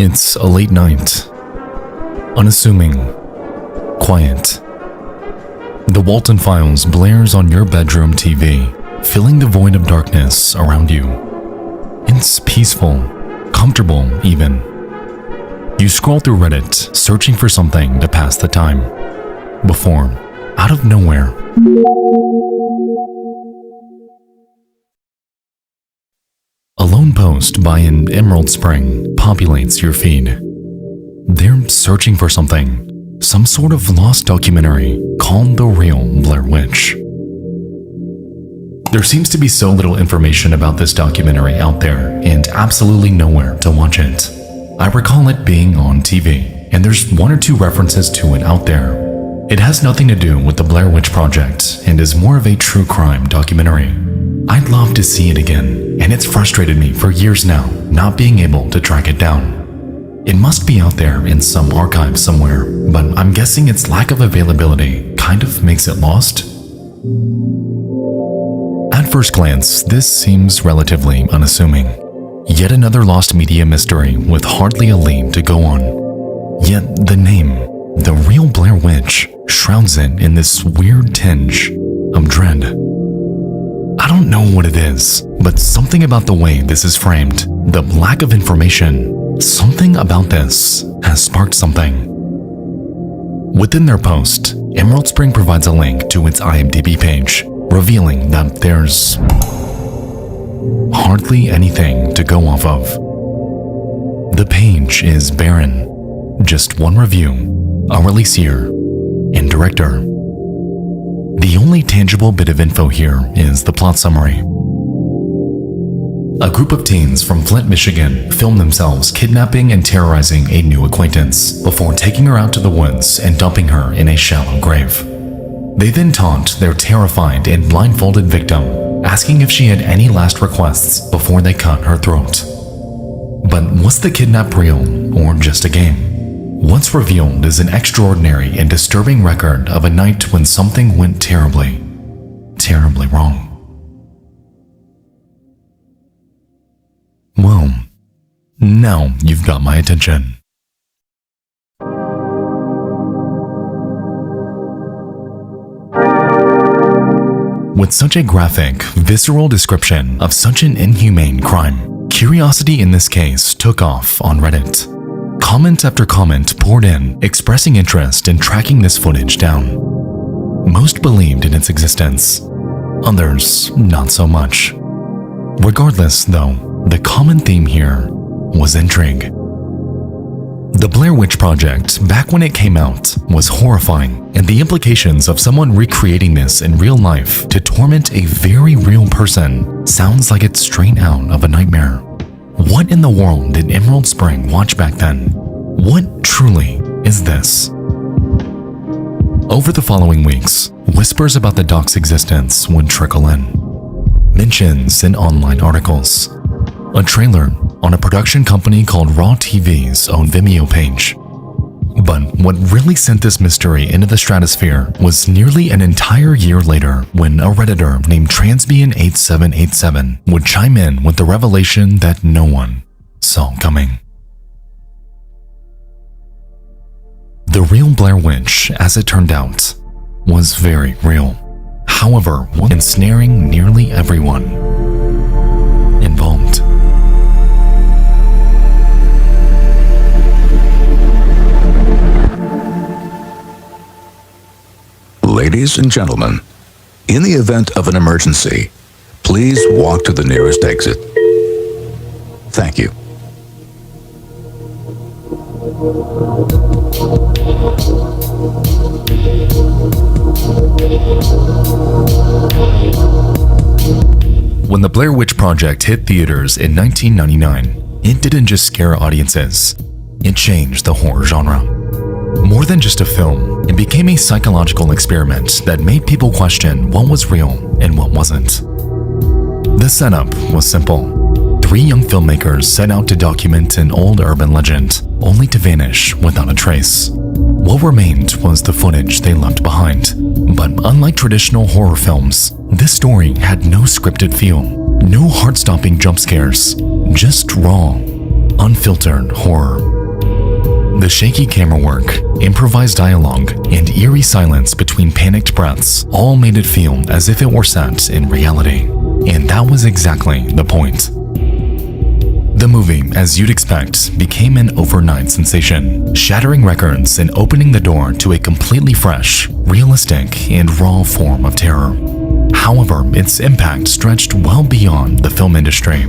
It's a late night. Unassuming. Quiet. The Walton Files blares on your bedroom TV, filling the void of darkness around you. It's peaceful, comfortable even. You scroll through Reddit, searching for something to pass the time. Before, out of nowhere, a lone post by an Emerald Spring populates your feed. They're searching for something, some sort of lost documentary called The Real Blair Witch. There seems to be so little information about this documentary out there and absolutely nowhere to watch it. I recall it being on TV, and there's one or two references to it out there. It has nothing to do with the Blair Witch Project and is more of a true crime documentary. I'd love to see it again, and it's frustrated me for years now not being able to track it down. It must be out there in some archive somewhere, but I'm guessing its lack of availability kind of makes it lost. At first glance, this seems relatively unassuming. Yet another lost media mystery with hardly a lead to go on. Yet the name, The Real Blair Witch, shrouds it in this weird tinge of dread. I don't know what it is, but something about the way this is framed, the lack of information, something about this has sparked something. Within their post, Emerald Spring provides a link to its IMDb page, revealing that there's hardly anything to go off of. The page is barren. Just one review, a release year, and director. The only tangible bit of info here is the plot summary. A group of teens from Flint, Michigan film themselves kidnapping and terrorizing a new acquaintance before taking her out to the woods and dumping her in a shallow grave. They then taunt their terrified and blindfolded victim, asking if she had any last requests before they cut her throat. But was the kidnap real or just a game? What's revealed is an extraordinary and disturbing record of a night when something went terribly, terribly wrong. Well, now you've got my attention. With such a graphic, visceral description of such an inhumane crime, curiosity in this case took off on Reddit. Comment after comment poured in, expressing interest in tracking this footage down. Most believed in its existence, others not so much. Regardless, though, the common theme here was intrigue. The Blair Witch Project, back when it came out, was horrifying, and the implications of someone recreating this in real life to torment a very real person sounds like it's straight out of a nightmare. What in the world did Emerald Spring watch back then? What truly is this? Over the following weeks, whispers about the doc's existence would trickle in. Mentions in online articles. A trailer on a production company called Raw TV's own Vimeo page. But what really sent this mystery into the stratosphere was nearly an entire year later when a Redditor named Transbian8787 would chime in with the revelation that no one saw coming. The Real Blair Witch, as it turned out, was very real. However, ensnaring nearly everyone involved. Ladies and gentlemen, in the event of an emergency, please walk to the nearest exit. Thank you. When the Blair Witch Project hit theaters in 1999, it didn't just scare audiences, it changed the horror genre. More than just a film, it became a psychological experiment that made people question what was real and what wasn't. The setup was simple. 3 young filmmakers set out to document an old urban legend, only to vanish without a trace. What remained was the footage they left behind. But unlike traditional horror films, this story had no scripted feel, no heart-stopping jump scares, just raw, unfiltered horror. The shaky camera work, improvised dialogue, and eerie silence between panicked breaths all made it feel as if it were set in reality. And that was exactly the point. The movie, as you'd expect, became an overnight sensation, shattering records and opening the door to a completely fresh, realistic, and raw form of terror. However, its impact stretched well beyond the film industry.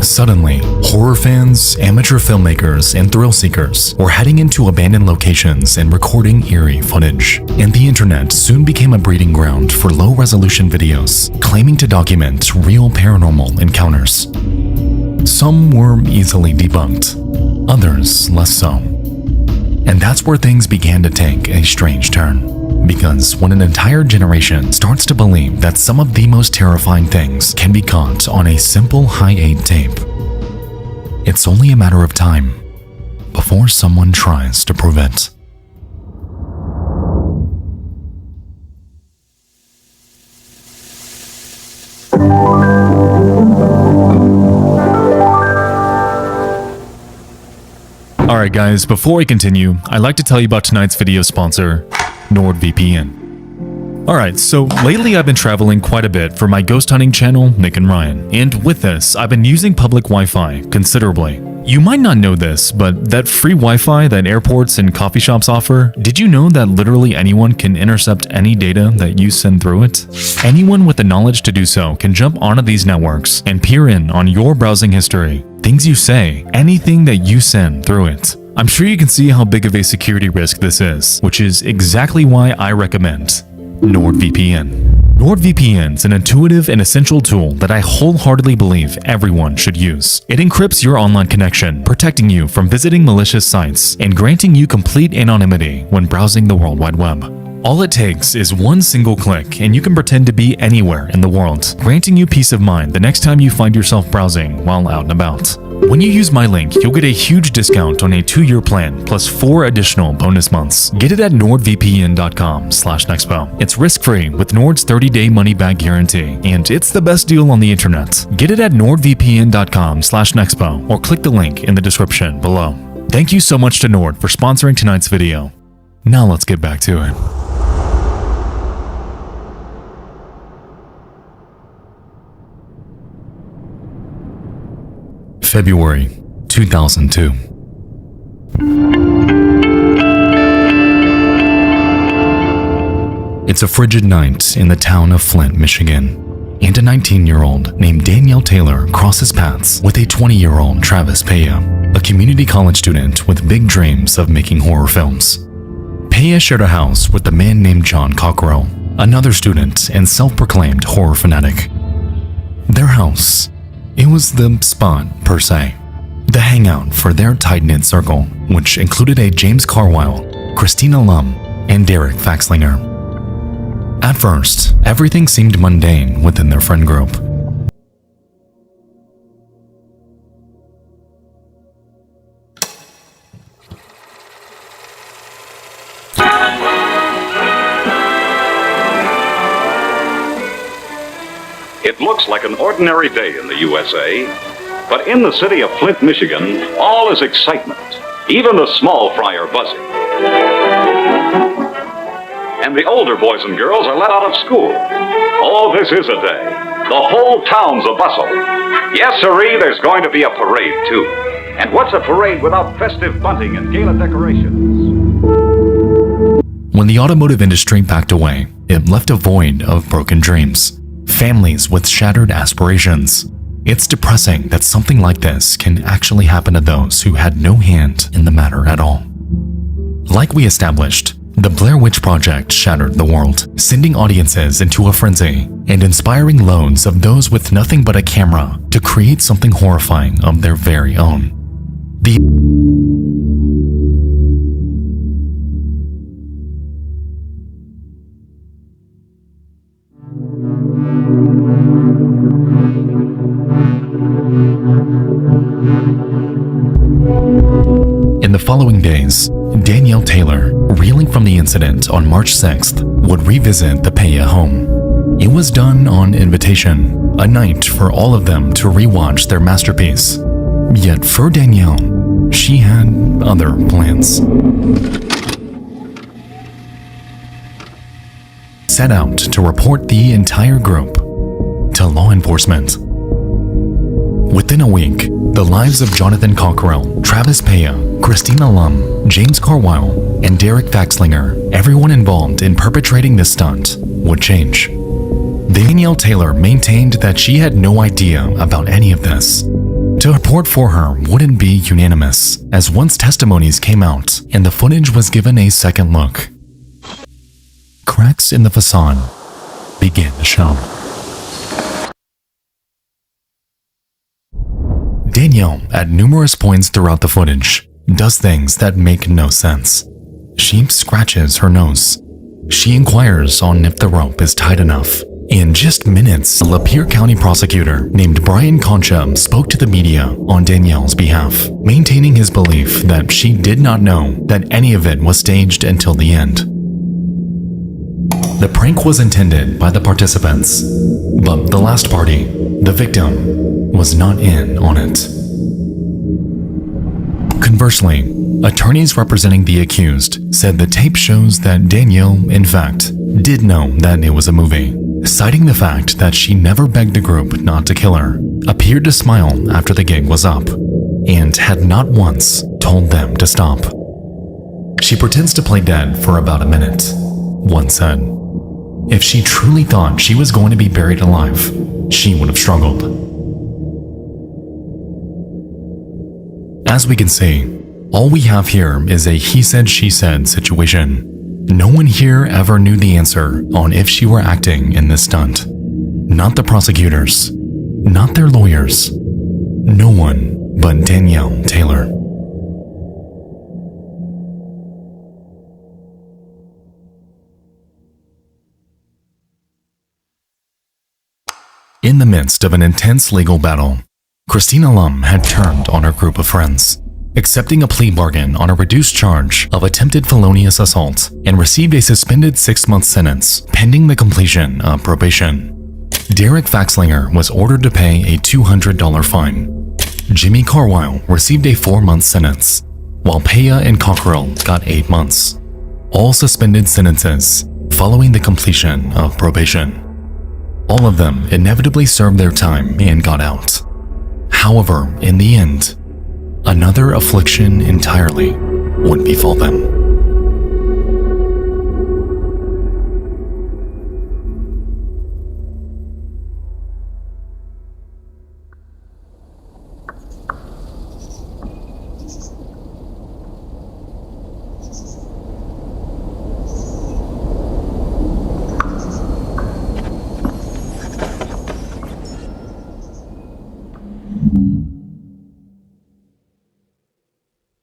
Suddenly, horror fans, amateur filmmakers, and thrill seekers were heading into abandoned locations and recording eerie footage, and the internet soon became a breeding ground for low-resolution videos claiming to document real paranormal encounters. Some were easily debunked, others less so. And that's where things began to take a strange turn. Because when an entire generation starts to believe that some of the most terrifying things can be caught on a simple high-8 tape, it's only a matter of time before someone tries to prove it. Alright guys, before we continue, I'd like to tell you about tonight's video sponsor, NordVPN. Alright, so lately I've been traveling quite a bit for my ghost hunting channel, Nick and Ryan, and with this, I've been using public Wi-Fi considerably. You might not know this, but that free Wi-Fi that airports and coffee shops offer, did you know that literally anyone can intercept any data that you send through it? Anyone with the knowledge to do so can jump onto these networks and peer in on your browsing history, things you say, anything that you send through it. I'm sure you can see how big of a security risk this is, which is exactly why I recommend NordVPN. NordVPN is an intuitive and essential tool that I wholeheartedly believe everyone should use. It encrypts your online connection, protecting you from visiting malicious sites and granting you complete anonymity when browsing the World Wide Web. All it takes is one single click and you can pretend to be anywhere in the world, granting you peace of mind the next time you find yourself browsing while out and about. When you use my link, you'll get a huge discount on a 2-year plan plus 4 additional bonus months. Get it at nordvpn.com/nexpo. It's risk-free with Nord's 30-day money-back guarantee, and it's the best deal on the internet. Get it at nordvpn.com/nexpo or click the link in the description below. Thank you so much to Nord for sponsoring tonight's video. Now let's get back to it. February 2002. It's a frigid night in the town of Flint, Michigan, and a 19-year-old named Danielle Taylor crosses paths with a 20-year-old Travis Peya, a community college student with big dreams of making horror films. Peya shared a house with a man named John Cockrell, another student and self-proclaimed horror fanatic. Their house, it was the spot, per se, the hangout for their tight-knit circle, which included a James Carwile, Christina Lum, and Derek Faxlinger. At first, everything seemed mundane within their friend group. It looks like an ordinary day in the USA, but in the city of Flint, Michigan, all is excitement. Even the small fry are buzzing. And the older boys and girls are let out of school. Oh, this is a day. The whole town's a bustle. Yes, sirree, there's going to be a parade, too. And what's a parade without festive bunting and gala decorations? When the automotive industry backed away, it left a void of broken dreams. Families with shattered aspirations. It's depressing that something like this can actually happen to those who had no hand in the matter at all. Like we established, the Blair Witch Project shattered the world, sending audiences into a frenzy and inspiring loads of those with nothing but a camera to create something horrifying of their very own. In the following days, Danielle Taylor, reeling from the incident on March 6th, would revisit the Peya home. It was done on invitation, a night for all of them to rewatch their masterpiece. Yet for Danielle, she had other plans. Set out to report the entire group to law enforcement. Within a week, the lives of Jonathan Cockrell, Travis Paya, Christina Lum, James Carwile, and Derek Faxlinger, everyone involved in perpetrating this stunt, would change. Danielle Taylor maintained that she had no idea about any of this. To report for her wouldn't be unanimous, as once testimonies came out and the footage was given a second look, cracks in the facade began to show. Danielle, at numerous points throughout the footage, does things that make no sense. She scratches her nose. She inquires on if the rope is tight enough. In just minutes, a Lapeer County prosecutor named Brian Concha spoke to the media on Danielle's behalf, maintaining his belief that she did not know that any of it was staged until the end. The prank was intended by the participants, but the last party, the victim, was not in on it. Conversely, attorneys representing the accused said the tape shows that Danielle, in fact, did know that it was a movie, citing the fact that she never begged the group not to kill her, appeared to smile after the gig was up, and had not once told them to stop. She pretends to play dead for about a minute, one said. If she truly thought she was going to be buried alive, she would have struggled. As we can see, all we have here is a he said, she said situation. No one here ever knew the answer on if she were acting in this stunt. Not the prosecutors, not their lawyers, no one but Danielle Taylor. In the midst of an intense legal battle, Christina Lum had turned on her group of friends, accepting a plea bargain on a reduced charge of attempted felonious assault, and received a suspended 6-month sentence pending the completion of probation. Derek Faxlinger was ordered to pay a $200 fine. Jimmy Carwile received a 4-month sentence, while Paya and Cockrell got 8 months. All suspended sentences following the completion of probation. All of them inevitably served their time and got out. However, in the end, another affliction entirely would befall them.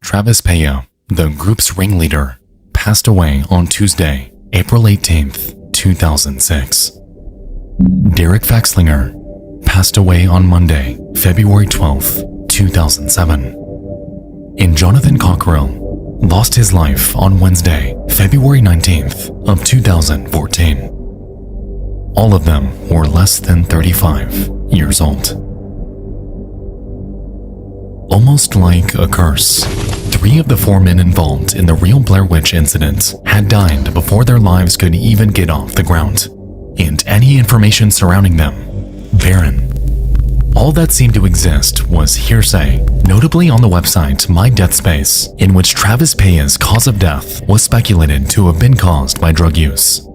Travis Paya, the group's ringleader, passed away on Tuesday, April 18th, 2006. Derek Faxlinger passed away on Monday, February 12th, 2007. And Jonathan Cockrell lost his life on Wednesday, February 19th of 2014. All of them were less than 35 years old. Almost like a curse, 3 of the 4 men involved in the Real Blair Witch incident had died before their lives could even get off the ground, and any information surrounding them, barren. All that seemed to exist was hearsay, notably on the website My Death Space, in which Travis Paya's cause of death was speculated to have been caused by drug use.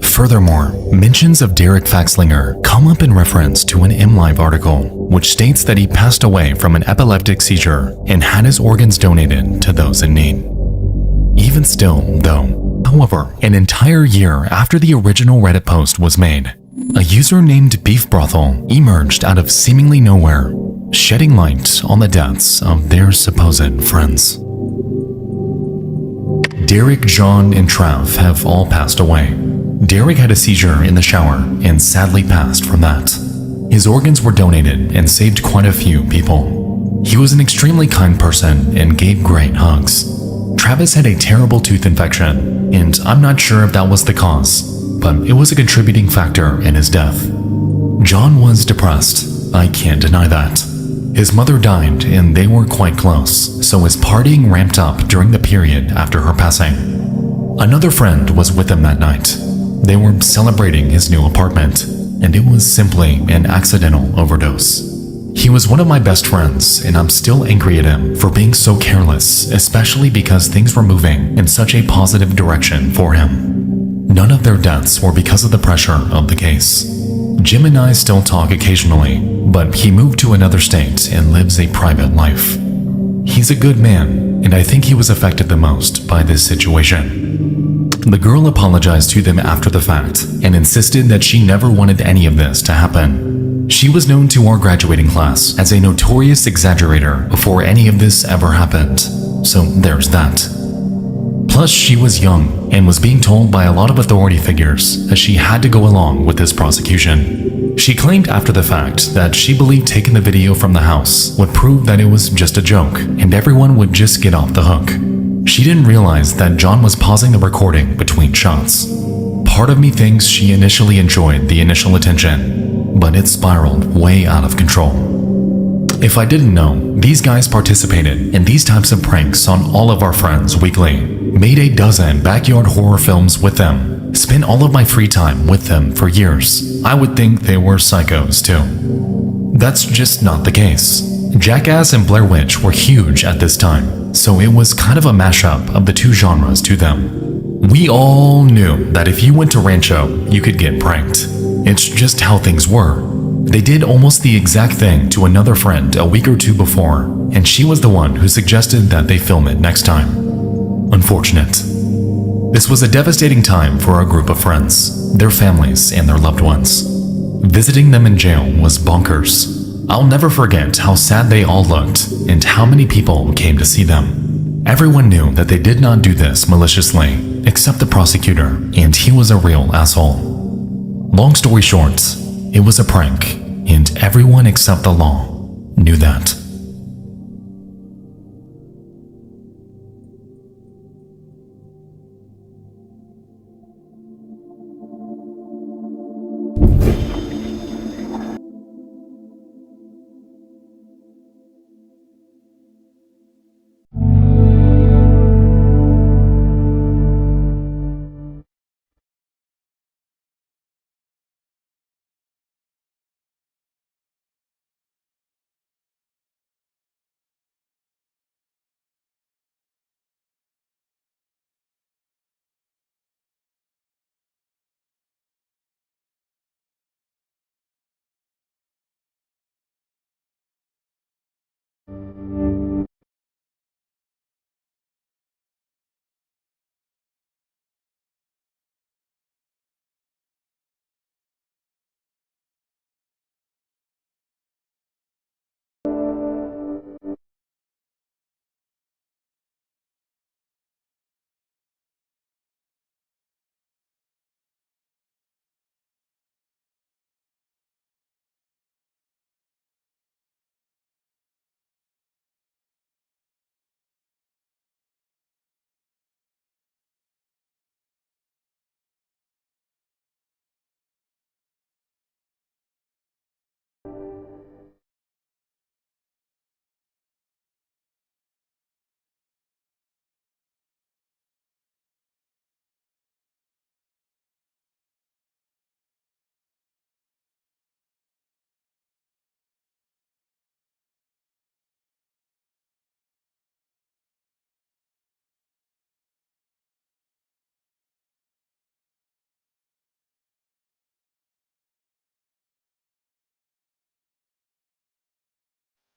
Furthermore, mentions of Derek Faxlinger come up in reference to an MLive article, which states that he passed away from an epileptic seizure and had his organs donated to those in need. Even still, though, however, an entire year after the original Reddit post was made, a user named Beef Brothel emerged out of seemingly nowhere, shedding light on the deaths of their supposed friends. Derek, John, and Trav have all passed away. Derek had a seizure in the shower and sadly passed from that. His organs were donated and saved quite a few people. He was an extremely kind person and gave great hugs. Travis had a terrible tooth infection, and I'm not sure if that was the cause, but it was a contributing factor in his death. John was depressed, I can't deny that. His mother died and they were quite close, so his partying ramped up during the period after her passing. Another friend was with him that night. They were celebrating his new apartment, and it was simply an accidental overdose. He was one of my best friends, and I'm still angry at him for being so careless, especially because things were moving in such a positive direction for him. None of their deaths were because of the pressure of the case. Jim and I still talk occasionally, but he moved to another state and lives a private life. He's a good man, and I think he was affected the most by this situation. The girl apologized to them after the fact and insisted that she never wanted any of this to happen. She was known to our graduating class as a notorious exaggerator before any of this ever happened, so there's that. Plus, she was young and was being told by a lot of authority figures that she had to go along with this prosecution. She claimed after the fact that she believed taking the video from the house would prove that it was just a joke and everyone would just get off the hook. She didn't realize that John was pausing the recording between shots. Part of me thinks she initially enjoyed the initial attention, but it spiraled way out of control. If I didn't know, these guys participated in these types of pranks on all of our friends weekly, made a dozen backyard horror films with them, spent all of my free time with them for years. I would think they were psychos too. That's just not the case. Jackass and Blair Witch were huge at this time, so it was kind of a mashup of the two genres to them. We all knew that if you went to Rancho, you could get pranked. It's just how things were. They did almost the exact thing to another friend a week or two before, and she was the one who suggested that they film it next time. Unfortunate. This was a devastating time for our group of friends, their families, and their loved ones. Visiting them in jail was bonkers. I'll never forget how sad they all looked and how many people came to see them. Everyone knew that they did not do this maliciously, except the prosecutor, and he was a real asshole. Long story short, it was a prank, and everyone except the law knew that.